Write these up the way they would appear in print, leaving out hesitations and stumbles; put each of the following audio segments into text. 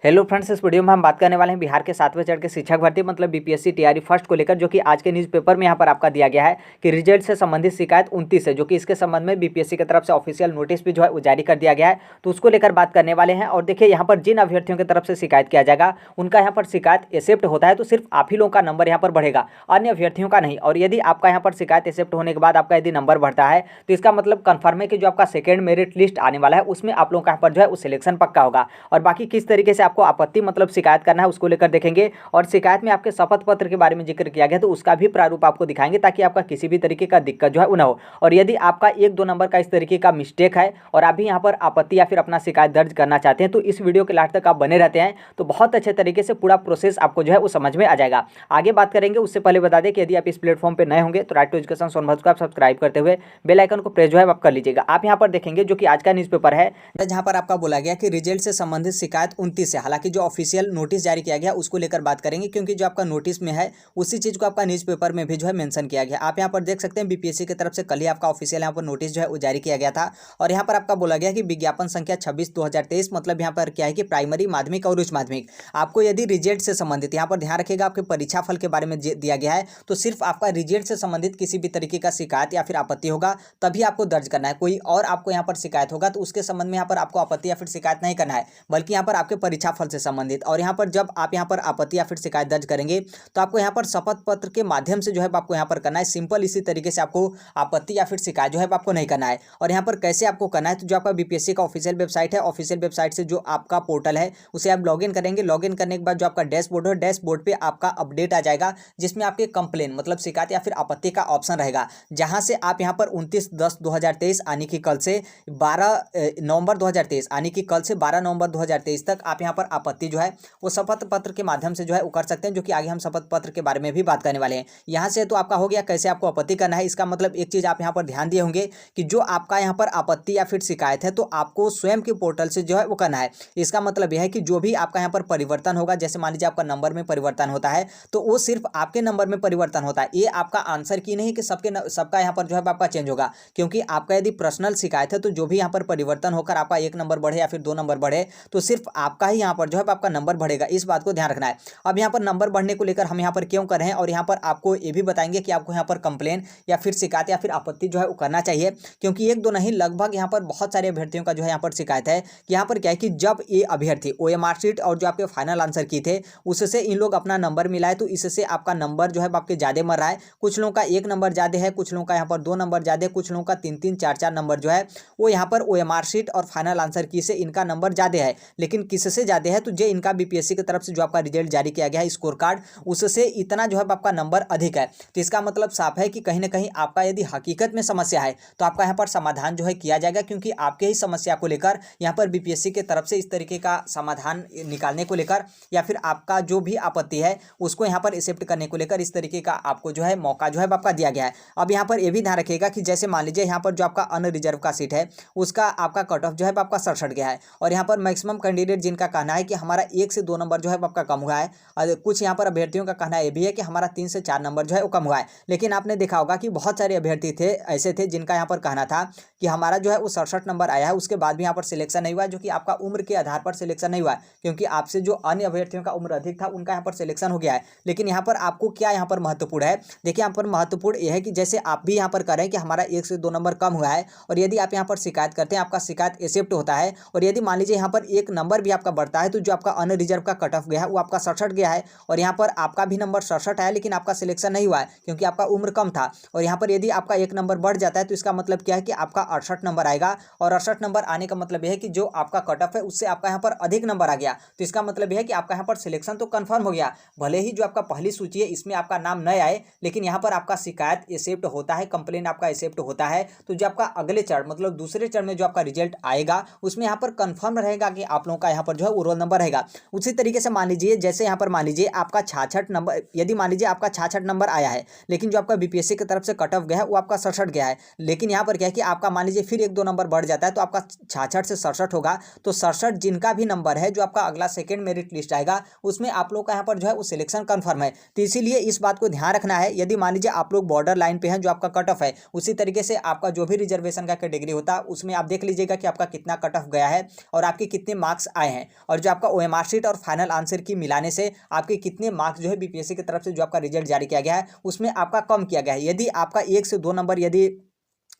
Hello friends, इस video में हम बात करने वाले हैं बिहार के 7वें चरण के शिक्षक भर्ती मतलब बीपीएससी टीआरई फर्स्ट को लेकर, जो कि आज के न्यूज़पेपर में यहाँ पर आपका दिया गया है कि रिजल्ट से संबंधित शिकायत 29 है, जो कि इसके संबंध में बीपीएससी की तरफ से ऑफिशियल नोटिस भी जो है वो जारी कर दिया गया है। तो उसको लेकर बात करने वाले हैं। और देखिए, यहाँ पर जिन अभ्यर्थियों की तरफ से शिकायत किया जाएगा उनका यहाँ पर शिकायत एक्सेप्ट होता है तो सिर्फ आप ही लोगों का नंबर यहाँ पर बढ़ेगा, अन्य अभ्यर्थियों का नहीं। और यदि आपका यहाँ पर शिकायत एक्सेप्ट होने के बाद आपका यदि नंबर बढ़ता है तो इसका मतलब कन्फर्म है कि जो आपका सेकेंड मेरिट लिस्ट आने वाला है उसमें आप लोगों का यहाँ पर जो है वो सिलेक्शन पक्का होगा। और बाकी किस तरीके से आपको आपत्ति मतलब शिकायत करना है उसको लेकर देखेंगे। और शिकायत में आपके शपथ पत्र के बारे में जिक्र किया गया तो उसका भी प्रारूप आपको दिखाएंगे ताकि आपका किसी भी तरीके का दिक्कत जो है वो ना हो। और यदि आपका 1-2 नंबर का इस तरीके का मिस्टेक है और आप भी यहाँ पर आपत्ति या फिर अपना शिकायत दर्ज करना चाहते हैं तो इस वीडियो के लास्ट तक आप बने रहते हैं तो बहुत अच्छे तरीके से पूरा प्रोसेस आपको जो है वो समझ में आ जाएगा। आगे बात करेंगे उससे पहले बता दें कि यदि आप इस प्लेटफॉर्म पर नए होंगे तो राइट टू एजुकेशन सोनभद्र को आप सब्सक्राइब करते हुए बेल आइकन को प्रेस जो है आप कर लीजिएगा। आप यहाँ पर देखेंगे जो कि आज का न्यूज़पेपर है जहाँ पर आपका बोला गया कि रिजल्ट से संबंधित शिकायत 29 है। हालांकि जो ऑफिशियल नोटिस जारी किया गया उसको लेकर बात करेंगे, क्योंकि जो आपका नोटिस में है उसी चीज को आपका न्यूज़पेपर में भी जो है मेंशन किया गया। आप यहाँ पर देख सकते हैं बीपीएससी की तरफ से कल ही आपका ऑफिशियल यहाँ पर नोटिस जो है वो जारी किया गया था। और यहाँ पर आपका बोला गया कि विज्ञापन संख्या 26/2023 मतलब यहाँ पर क्या है कि प्राइमरी, माध्यमिक और उच्च माध्यमिक आपको यदि रिजल्ट से संबंधित, यहाँ पर ध्यान रखिएगा आपके परीक्षा फल के बारे में दिया गया है तो सिर्फ आपका रिजल्ट से संबंधित किसी भी तरीके का शिकायत या फिर आपत्ति होगा तभी आपको दर्ज करना है। कोई और आपको यहाँ पर शिकायत होगा तो उसके संबंध में यहाँ पर आपको आपत्ति या फिर शिकायत नहीं करना है, बल्कि यहाँ पर आपके परीक्षा फल से संबंधित। और यहाँ पर जब आप यहाँ पर आपत्ति या फिर शिकायत दर्ज करेंगे तो आपको यहाँ पर शपथ पत्र के माध्यम से जो है आपको यहाँ पर करना है। सिंपल इसी तरीके से आपको आपत्ति या फिर शिकायत जो है आपको नहीं करना है। और यहाँ पर कैसे आपको करना है तो जो आपका बीपीएससी का ऑफिशियल वेबसाइट है, ऑफिशियल वेबसाइट से जो आपका पोर्टल है उसे आप लॉगिन करेंगे। लॉगिन करने के बाद जो आपका डैशबोर्ड है, डैशबोर्ड पे आपका अपडेट आ जाएगा जिसमें आपके कंप्लेन मतलब शिकायत या फिर आपत्ति का ऑप्शन रहेगा, जहां से आप यहाँ पर 29/10/2023 यानी कि कल से 12 नवंबर 2023 यानी कि कल से 12 नवंबर 2023 तक आप यहाँ पर आपत्ति जो है वो शपथ पत्र के माध्यम से जो है वो कर सकते हैं, जो कि आगे हम शपथ पत्र के बारे में भी बात करने वाले हैं। यहाँ से तो आपका हो गया कैसे आपको आपत्ति करना है। इसका मतलब एक चीज़ आप यहाँ पर ध्यान दिए होंगे कि जो आपका यहाँ पर आपत्ति या फिर शिकायत है तो आपको स्वयं के पोर्टल से जो है वो करना है। इसका मतलब यह है कि जो भी आपका यहाँ पर परिवर्तन होगा, जैसे मान लीजिए आपका नंबर में परिवर्तन होता है तो वो सिर्फ आपके नंबर में परिवर्तन होता है। ये आपका आंसर की नहीं कि सबका यहाँ पर जो है आपका चेंज होगा, क्योंकि आपका यदि पर्सनल शिकायत है तो जो भी यहाँ पर परिवर्तन होकर आपका 1 नंबर बढ़े या फिर 2 नंबर बढ़े तो सिर्फ आपका ही यहाँ पर जो है आपका नंबर बढ़ेगा। इस बात को ध्यान रखना है। अब यहाँ पर नंबर बढ़ने को लेकर हम यहाँ पर क्यों कर रहे हैं और यहाँ पर आपको ये भी बताएंगे कि आपको यहाँ पर कंप्लेन या फिर शिकायत या फिर आपत्ति जो है वो करना चाहिए, क्योंकि 1-2 नहीं लगभग यहाँ पर बहुत सारे अभ्यर्थियों का जो है यहाँ पर शिकायत है कि यहाँ पर क्या है कि जब ये अभ्यर्थी ओएमआर शीट और जो आपके फाइनल आंसर की थे उससे इन लोग अपना नंबर मिलाए तो इससे आपका नंबर जो है आपके ज़्यादा मर रहा है। कुछ लोगों का 1 नंबर ज़्यादा है, कुछ लोगों का यहाँ पर 2 नंबर ज़्यादा है, कुछ लोगों का 3-3 4-4 नंबर जो है वो यहाँ पर ओएमआर शीट और फाइनल आंसर की से इनका नंबर ज़्यादा है। लेकिन किससे ज़्यादा है तो जो इनका बीपीएससी की तरफ से जो आपका रिजल्ट जारी किया गया है स्कोर कार्ड उससे इतना जो है आपका नंबर अधिक है। तो इसका मतलब साफ है कि कहीं ना कहीं आपका यदि हकीकत में समस्या है तो आपका यहाँ पर समाधान जो है किया जाएगा, क्योंकि आपके ही समस्या को लेकर यहाँ पर बीपीएससी की तरफ से इस तरीके का समाधान निकालने को लेकर या फिर आपका जो भी आपत्ति है उसको यहाँ पर एक्सेप्ट करने को लेकर इस तरीके का आपको जो है मौका जो है आपका दिया गया है। अब यहाँ पर यह भी ध्यान रखिएगा कि जैसे मान लीजिए यहाँ पर जो आपका अनरिजर्व का सीट है उसका आपका कट ऑफ जो है आपका 67 गया है और यहाँ पर मैक्सिमम कैंडिडेट जिनका कहना है कि हमारा 1 से 2 नंबर जो है आपका कम हुआ है, और कुछ यहाँ पर अभ्यर्थियों का कहना यह भी है कि हमारा 3 से 4 नंबर जो है वो कम हुआ है। लेकिन आपने देखा होगा कि बहुत सारे अभ्यर्थी थे ऐसे थे जिनका यहाँ पर कहना था कि हमारा जो है वो 67 नंबर आया है, उसके बाद भी यहाँ पर सिलेक्शन नहीं हुआ, जो कि आपका उम्र के आधार पर सिलेक्शन नहीं हुआ है, क्योंकि आपसे जो अन्य अभ्यर्थियों का उम्र अधिक था उनका यहाँ पर सिलेक्शन हो गया है। लेकिन यहाँ पर आपको क्या यहाँ पर महत्वपूर्ण है, देखिए यहाँ पर महत्वपूर्ण यह है कि जैसे आप भी यहाँ पर करें कि हमारा 1 से 2 नंबर कम हुआ है और यदि आप यहाँ पर शिकायत करते हैं आपका शिकायत एक्सेप्ट होता है और यदि मान लीजिए यहाँ पर 1 नंबर भी आपका बढ़ता है तो जो आपका अनरिजर्व का कट ऑफ गया है वो आपका 67 गया है और यहाँ पर आपका भी नंबर 67 है लेकिन आपका सिलेक्शन नहीं हुआ है क्योंकि आपका उम्र कम था। और यहाँ पर यदि आपका 1 नंबर बढ़ जाता है तो इसका मतलब क्या है कि आपका 68 नंबर आएगा और 68 नंबर आने का मतलब यह है कि जो आपका कट ऑफ है उससे आपका यहाँ पर अधिक नंबर आ गया, तो इसका मतलब यह है कि आपका यहाँ पर सिलेक्शन तो कन्फर्म हो गया। भले ही जो आपका पहली सूची है इसमें आपका नाम नहीं आए लेकिन यहाँ पर आपका शिकायत एक्सेप्ट होता है, कंप्लेन आपका एक्सेप्ट होता है, तो जो आपका अगले चरण मतलब दूसरे चरण में जो आपका रिजल्ट आएगा उसमें यहाँ पर कंफर्म रहेगा कि आप लोगों का यहाँ पर जो है वो रोल नंबर रहेगा। उसी तरीके से मान लीजिए जैसे यहाँ पर मान लीजिए आपका 66 नंबर, यदि मान लीजिए आपका 66 नंबर आया है लेकिन जो आपका बीपीएससी की तरफ से कट ऑफ गया है वो आपका 67 गया है, लेकिन यहाँ पर क्या है कि आपका मान लीजिए फिर 1-2 नंबर बढ़ जाता है तो आपका 66 से 67 होगा, तो 67 जिनका भी नंबर है जो आपका अगला सेकेंड मेरिट लिस्ट आएगा उसमें आप लोग का यहाँ पर जो है वो सिलेक्शन कन्फर्म है। तो इसीलिए इस बात को ध्यान रखना है। यदि मान लीजिए आप लोग बॉर्डर लाइन पे हैं जो आपका कट ऑफ है, उसी तरीके से आपका जो भी रिजर्वेशन का कैटेगरी होता है उसमें आप देख लीजिएगा कि आपका कितना कट ऑफ गया है और आपके कितने मार्क्स आए हैं। और जो आपका ओएमआर शीट और फाइनल आंसर की मिलाने से आपके कितने मार्क्स जो है बीपीएससी की तरफ से जो आपका रिजल्ट जारी किया गया है उसमें आपका कम किया गया है। यदि आपका 1 से 2 नंबर, यदि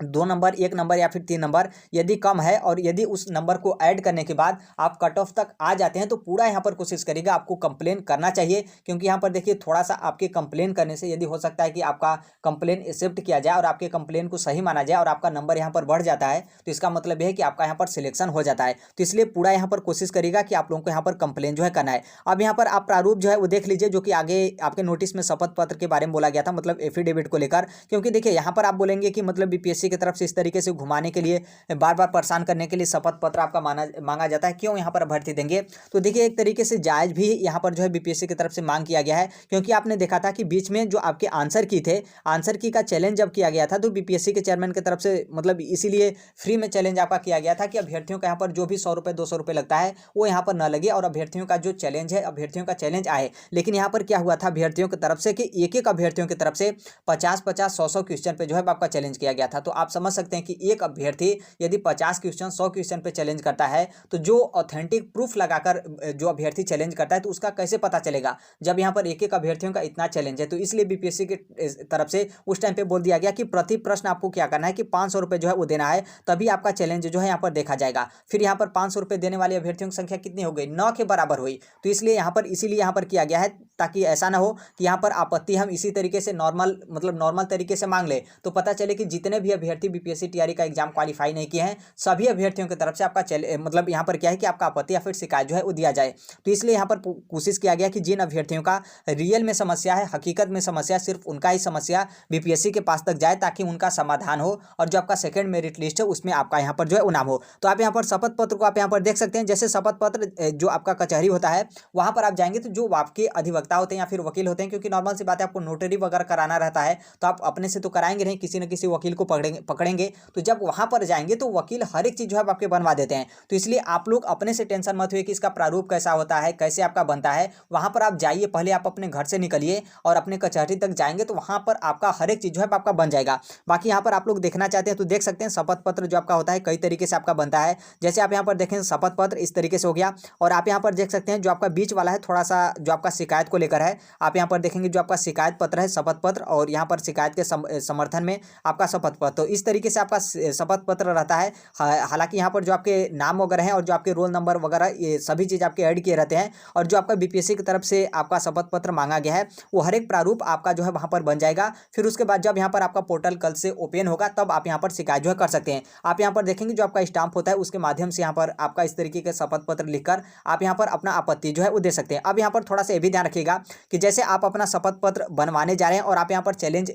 2 नंबर, 1 नंबर या फिर 3 नंबर यदि कम है और यदि उस नंबर को ऐड करने के बाद आप कट ऑफ तक आ जाते हैं तो पूरा यहाँ पर कोशिश करिएगा, आपको कंप्लेन करना चाहिए। क्योंकि यहाँ पर देखिए थोड़ा सा आपके कंप्लेन करने से यदि हो सकता है कि आपका कंप्लेन एक्सेप्ट किया जाए और आपके कंप्लेन को सही माना जाए और आपका नंबर यहाँ पर बढ़ जाता है तो इसका मतलब यह है कि आपका यहाँ पर सिलेक्शन हो जाता है। तो इसलिए पूरा यहाँ पर कोशिश करिएगा कि आप लोगों को यहाँ पर कंप्लेन जो है करना है। अब यहाँ पर आप प्रारूप जो है वो देख लीजिए, जो कि आगे आपके नोटिस में शपथ पत्र के बारे में बोला गया था, मतलब एफिडेविट को लेकर। क्योंकि देखिए यहाँ पर आप बोलेंगे कि मतलब बीपीएससी की तरफ से इस तरीके से घुमाने के लिए, बार बार परेशान करने के लिए शपथ पत्र आपका मांगा जाता है, क्यों यहाँ पर भर्ती देंगे? तो देखिए एक तरीके से जायज भी यहाँ पर जो है बीपीएससी की तरफ से मांग किया गया है। क्योंकि आपने देखा था कि बीच में जो आपके आंसर की थे, आंसर की का चैलेंज जब किया गया था तो बीपीएससी के चेयरमैन की तरफ से मतलब इसीलिए फ्री में चैलेंज आपका किया गया था कि अभ्यर्थियों का यहाँ पर जो भी 100 रुपये 200 रुपये लगता है वो यहाँ पर न लगे और अभ्यर्थियों का जो चैलेंज है, अभ्यर्थियों का चैलेंज आए। लेकिन यहाँ पर क्या हुआ था अभ्यर्थियों की तरफ से कि एक एक अभ्यर्थियों की तरफ से 50-50, 100-100 क्वेश्चन पे जो है आपका चैलेंज किया गया था। तो आप समझ सकते हैं कि एक अभ्यर्थी यदि 50 क्वेश्चन 100 क्वेश्चन पे चैलेंज करता है तो जो ऑथेंटिक प्रूफ लगाकर जो अभ्यर्थी चैलेंज करता है तो उसका कैसे पता चलेगा जब यहाँ पर एक एक अभ्यर्थियों का इतना चैलेंज है। तो इसलिए बीपीएससी की तरफ से उस टाइम पे बोल दिया गया कि प्रति प्रश्न आपको क्या करना है कि 500 रुपये जो है वो देना है, तभी आपका चैलेंज जो है यहाँ पर देखा जाएगा। फिर यहाँ पर 500 रुपये देने वाले अभ्यर्थियों की संख्या कितनी हो गई? 9 के बराबर हुई। तो इसलिए यहाँ पर इसीलिए यहाँ पर किया गया है ताकि ऐसा ना हो कि यहाँ पर आपत्ति हम इसी तरीके से नॉर्मल तरीके से मांग ले तो पता चले कि जितने भी अभ्यर्थी बीपीएससी टीआरई का एग्जाम क्वालिफाई नहीं किए हैं सभी अभ्यर्थियों की तरफ से आपका मतलब यहाँ पर क्या है कि आपका आपत्ति या फिर शिकायत जो है वो दिया जाए। तो इसलिए यहाँ पर कोशिश किया गया कि जिन अभ्यर्थियों का रियल में समस्या है, हकीकत में समस्या, सिर्फ उनका ही समस्या बीपीएससी के पास तक जाए ताकि उनका समाधान हो और जो आपका सेकंड मेरिट लिस्ट है उसमें आपका यहाँ पर जो है वो नाम हो। तो आप यहाँ पर शपथ पत्र को आप यहाँ पर देख सकते हैं। जैसे शपथ पत्र जो आपका कचहरी होता है वहाँ पर आप जाएंगे तो जो आपके अधिवक्ता होते हैं या फिर वकील होते हैं, क्योंकि नॉर्मल सी बात है आपको नोटरी वगैरह कराना रहता है तो आप अपने से तो कराएंगे नहीं, किसी न किसी वकील को पकड़ेंगे। तो जब वहाँ पर जाएंगे तो वकील हर एक चीज़ जो है आपके बनवा देते हैं। तो इसलिए आप लोग अपने से टेंशन मत हुए कि इसका प्रारूप कैसा होता है, कैसे आपका बनता है। वहाँ पर आप जाइए, पहले आप अपने घर से निकलिए और अपने कचहरी तक जाएंगे तो वहाँ पर आपका हर एक चीज़ जो है आपका बन जाएगा। बाकी यहाँ पर आप लोग देखना चाहते हैं तो देख सकते हैं शपथ पत्र जो आपका होता है कई तरीके से आपका बनता है। जैसे आप यहाँ पर देखें शपथ पत्र इस तरीके से हो गया और आप यहाँ पर देख सकते हैं जो आपका बीच वाला है थोड़ा सा जो आपका शिकायत को लेकर है। आप यहाँ पर देखेंगे जो आपका शिकायत पत्र है शपथ पत्र और यहाँ पर शिकायत के समर्थन में आपका शपथ पत्र। तो इस तरीके से आपका शपथ पत्र रहता है। हालांकि यहाँ पर जो आपके नाम वगैरह हैं और जो आपके रोल नंबर वगैरह ये सभी चीज़ आपके ऐड किए रहते हैं और जो आपका बीपीएससी की तरफ से आपका शपथ पत्र मांगा गया है वो हर एक प्रारूप आपका जो है वहाँ पर बन जाएगा। फिर उसके बाद जब यहाँ पर आपका पोर्टल कल से ओपन होगा तब आप यहाँ पर शिकायत जो है कर सकते हैं। आप यहाँ पर देखेंगे जो आपका स्टाम्प होता है उसके माध्यम से यहाँ पर आपका इस तरीके के शपथ पत्र लिखकर आप यहाँ पर अपना आपत्ति जो है वो दे सकते हैं। अब यहाँ पर थोड़ा सा ये भी ध्यान रखिएगा कि जैसे आप अपना शपथ पत्र बनवाने जा रहे हैं और आप यहाँ पर चैलेंज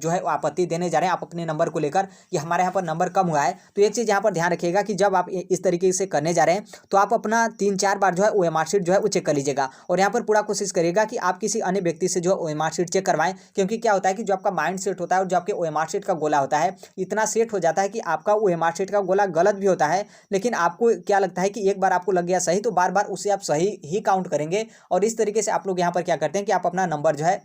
जो है आपत्ति देने जा रहे हैं आप अपने नंबर को लेकर कि हमारे यहाँ पर नंबर कम हुआ है, तो एक चीज़ यहाँ पर ध्यान रखिएगा कि जब आप इस तरीके से करने जा रहे हैं तो आप अपना 3-4 बार जो है ओएमआर शीट जो है वो चेक कर लीजिएगा और यहाँ पर पूरा कोशिश करिएगा कि आप किसी अन्य व्यक्ति से जो ओएमआर शीट चेक करवाएं। क्योंकि क्या होता है कि जो आपका माइंड सेट होता है और जो आपके ओएमआर शीट का गोला होता है इतना सेट हो जाता है कि आपका ओएमआर शीट का गोला गलत भी होता है, लेकिन आपको क्या लगता है कि एक बार आपको लग गया सही तो बार बार उसे आप सही ही काउंट करेंगे और इस तरीके से आप लोग यहाँ पर क्या करते हैं कि आप अपना नंबर जो है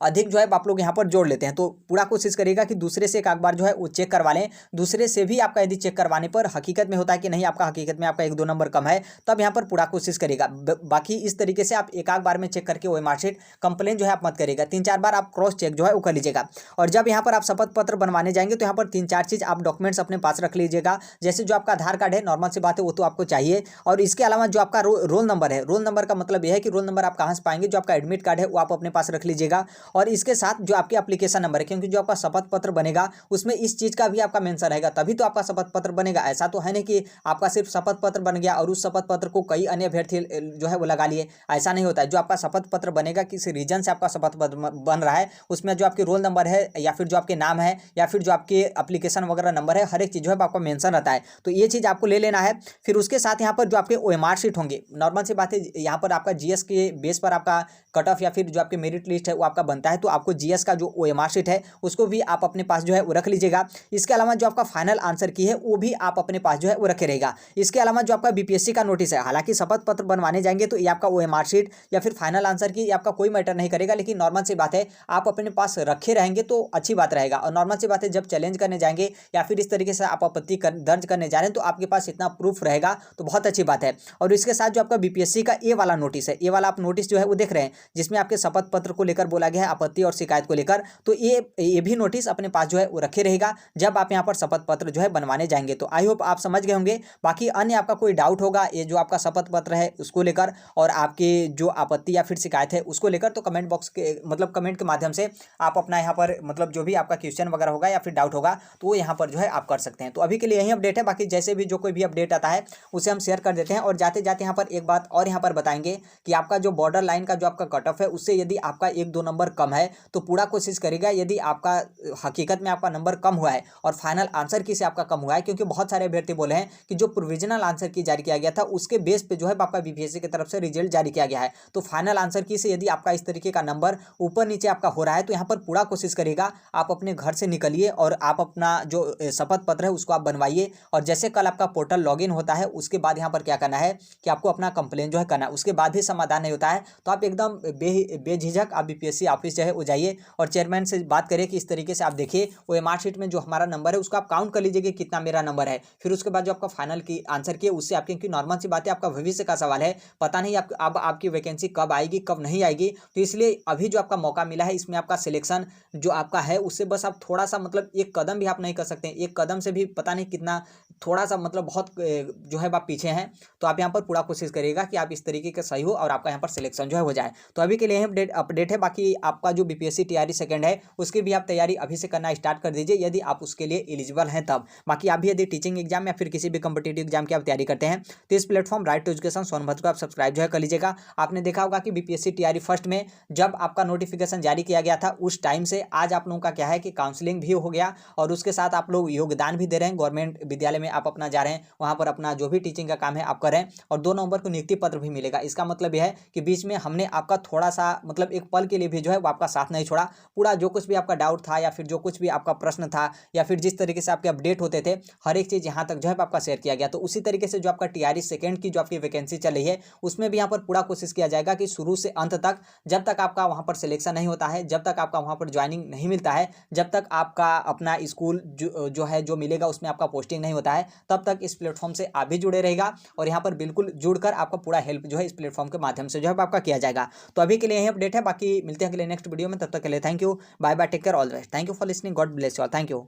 अधिक जो है आप लोग यहाँ पर जोड़ लेते हैं। तो पूरा कोशिश करिएगा कि दूसरे से एक बार जो है वो चेक करवा लें। दूसरे से भी आपका यदि चेक करवाने पर हकीकत में होता है कि नहीं आपका हकीकत में आपका 1-2 नंबर कम है तब यहाँ पर पूरा कोशिश करिएगा। बाकी इस तरीके से आप एक बार में चेक करके ओएमआर शीट कंप्लेन जो है आप मत करिएगा, 3-4 बार आप क्रॉस चेक जो है वो कर लीजिएगा। और जब यहाँ पर आप शपथ पत्र बनवाने जाएंगे तो यहाँ पर 3-4 चीज़ आप डॉक्यूमेंट्स अपने पास रख लीजिएगा। जैसे जो आपका आधार कार्ड है, नॉर्मल सी बात है वो तो आपको चाहिए, और इसके अलावा जो आपका रोल नंबर है, रोल नंबर का मतलब यह है कि रोल नंबर आप कहाँ से पाएंगे, जो आपका एडमिट कार्ड है वो आप अपने पास रख लीजिएगा। और इसके साथ जो आपके एप्लीकेशन नंबर है, क्योंकि जो आपका शपथ पत्र बनेगा उसमें इस चीज़ का भी आपका मेंशन रहेगा तभी तो आपका शपथ पत्र बनेगा। ऐसा तो है नहीं कि आपका सिर्फ शपथ पत्र बन गया और उस शपथ पत्र को कई अन्य अभ्यर्थी जो है वो लगा लिए, ऐसा नहीं होता है। जो आपका शपथ पत्र बनेगा किसी रीजन से आपका शपथ पत्र बन रहा है उसमें जो आपके रोल नंबर है या फिर जो आपके नाम है या फिर जो आपके एप्लीकेशन वगैरह नंबर है हर एक चीज़ जो है आपका मेंशन रहता है। तो ये चीज़ आपको ले लेना है। फिर उसके साथ यहाँ पर जो आपके ओएमआर शीट होंगे, नॉर्मल सी बात है यहाँ पर आपका जीएस के बेस पर आपका कट ऑफ या फिर जो आपकी मेरिट लिस्ट है वो आपका बनता है तो आपको जीएस का जो ओएमआर शीट है उसको भी आप अपने पास जो है वो रख लीजिएगा। इसके अलावा जो आपका फाइनल आंसर की है वो भी आप अपने पास जो है वो रखे रहेगा। इसके अलावा जो आपका बीपीएससी का नोटिस है, हालांकि शपथ पत्र बनवाने जाएंगे तो ये आपका ओएमआर शीट या फिर फाइनल आंसर की आपका कोई मैटर नहीं करेगा, लेकिन नॉर्मल सी बात है आप अपने पास रखे रहेंगे तो अच्छी बात रहेगा। और नॉर्मल सी बात है जब चैलेंज करने जाएंगे या फिर इस तरीके से आप आपत्ति दर्ज करने जा रहे हैं तो आपके पास इतना प्रूफ रहेगा तो बहुत अच्छी बात है। और इसके साथ जो आपका बीपीएससी का ए वाला नोटिस है, ए वाला आप नोटिस जो है वो देख रहे हैं जिसमें आपके शपथ पत्र को लेकर बोला गया है आपत्ति और शिकायत को लेकर, तो ये भी नोटिस अपने पास जो है वो रखे रहेगा जब आप यहाँ पर शपथ पत्र जो है बनवाने जाएंगे। तो आई होप आप समझ गए होंगे। बाकी अन्य आपका कोई डाउट होगा ये जो आपका शपथ पत्र है उसको लेकर और आपकी जो आपत्ति या फिर शिकायत है उसको लेकर, तो कमेंट बॉक्स के मतलब कमेंट के माध्यम से आप अपना यहाँ पर मतलब जो भी आपका क्वेश्चन वगैरह होगा या फिर डाउट होगा तो वो यहाँ पर जो है आप कर सकते हैं। तो अभी के लिए यही अपडेट है, बाकी जैसे भी जो कोई भी अपडेट आता है उसे हम शेयर कर देते हैं। और जाते जाते यहाँ पर एक बात और यहाँ पर बताएंगे कि आपका जो बॉर्डर लाइन का जो आपका कट ऑफ है उससे यदि आपका 1-2 नंबर कम है तो पूरा कोशिश करेगा, यदि आपका हकीकत में आपका नंबर कम हुआ है और फाइनल आंसर की से आपका कम हुआ है, क्योंकि बहुत सारे अभ्यर्थी बोले हैं कि जो प्रोविजनल आंसर की जारी किया गया था उसके बेस पे जो है आपका बीपीएससी की तरफ से रिजल्ट जारी किया गया है। तो फाइनल आंसर की से यदि आपका इस तरीके का नंबर ऊपर नीचे आपका हो रहा है तो यहाँ पर पूरा कोशिश करेगा आप अपने घर से निकलिए और आप अपना जो शपथ पत्र है उसको आप बनवाइए। और जैसे कल आपका पोर्टल लॉगिन होता है उसके बाद यहाँ पर क्या करना है कि आपको अपना कंप्लेन जो है करना है, उसके बाद भी समाधान नहीं होता है तो आप एकदम बेझिझक आप बीपीएससी ऑफिस जो है वो जाइए और चेयरमैन से बात करिए कि इस तरीके से आप देखिए वो एमआर शीट में जो हमारा नंबर है उसको आप काउंट कर लीजिए कि कितना मेरा नंबर है। फिर उसके बाद जो आपका फाइनल की आंसर किए उससे आपकी, क्योंकि नॉर्मल सी बात है आपका भविष्य का सवाल है, पता नहीं अब आपकी वैकेंसी कब आएगी कब नहीं आएगी, तो इसलिए अभी जो आपका मौका मिला है इसमें आपका सिलेक्शन जो आपका है उससे बस आप थोड़ा सा मतलब एक कदम भी आप नहीं कर सकते, एक कदम से भी पता नहीं कितना थोड़ा सा मतलब बहुत जो है आप पीछे हैं। तो आप यहाँ पर पूरा कोशिश करिएगा कि आप इस तरीके का सही हो और आपका यहाँ पर सिलेक्शन जो है हो जाए। तो अभी के लिए अपडेट है। बाकी आपका जो बीपीएससी टीआरई सेकंड है उसकी भी आप तैयारी अभी से करना स्टार्ट कर दीजिए यदि आप उसके लिए एलिजिबल हैं तब। बाकी आप भी यदि टीचिंग एग्जाम या फिर किसी भी कम्पिटेटिव एग्जाम की आप तैयारी करते हैं तो इस platform right to education Sonbhadra को आप सब्सक्राइब जो है कर लीजिएगा। आपने देखा होगा कि बीपीएससी टीआरई फर्स्ट में जब आपका नोटिफिकेशन जारी किया गया था उस टाइम से आज आप लोगों का क्या है कि काउंसलिंग भी हो गया और उसके साथ आप लोग योगदान भी दे रहे हैं। गवर्नमेंट विद्यालय में आप अपना जा रहे हैं, वहां पर अपना जो भी टीचिंग का काम है आप कर रहे हैं और 2 नवंबर को नियुक्ति पत्र भी मिलेगा। इसका मतलब यह है कि बीच में हमने आपका थोड़ा सा मतलब एक पल के लिए भी जो है वो आपका साथ नहीं छोड़ा। पूरा जो कुछ भी आपका डाउट था या फिर जो कुछ भी आपका प्रश्न था या फिर जिस तरीके से आपके अपडेट होते थे हर एक चीज़ यहाँ तक जो है आपका शेयर किया गया। तो उसी तरीके से जो आपका टीआरई सेकंड की जो आपकी वैकेंसी चल रही है उसमें भी यहाँ पर पूरा कोशिश किया जाएगा कि शुरू से अंत तक जब तक आपका वहाँ पर सिलेक्शन नहीं होता है, जब तक आपका वहाँ पर ज्वाइनिंग नहीं मिलता है, जब तक आपका अपना स्कूल जो है जो मिलेगा उसमें आपका पोस्टिंग नहीं होता है, तब तक इस प्लेटफॉर्म से आप भी जुड़े रहेगा और यहाँ पर बिल्कुल जुड़कर आपका पूरा हेल्प जो है इस प्लेटफॉर्म के माध्यम से जो है आपका किया जाएगा। तो अभी के लिए यही अपडेट है, बाकी मिलते हैं अगले नेक्स्ट वीडियो में, तब तक के लिए thank you, bye bye, take care, all the best, thank you for listening, God bless you all, thank you.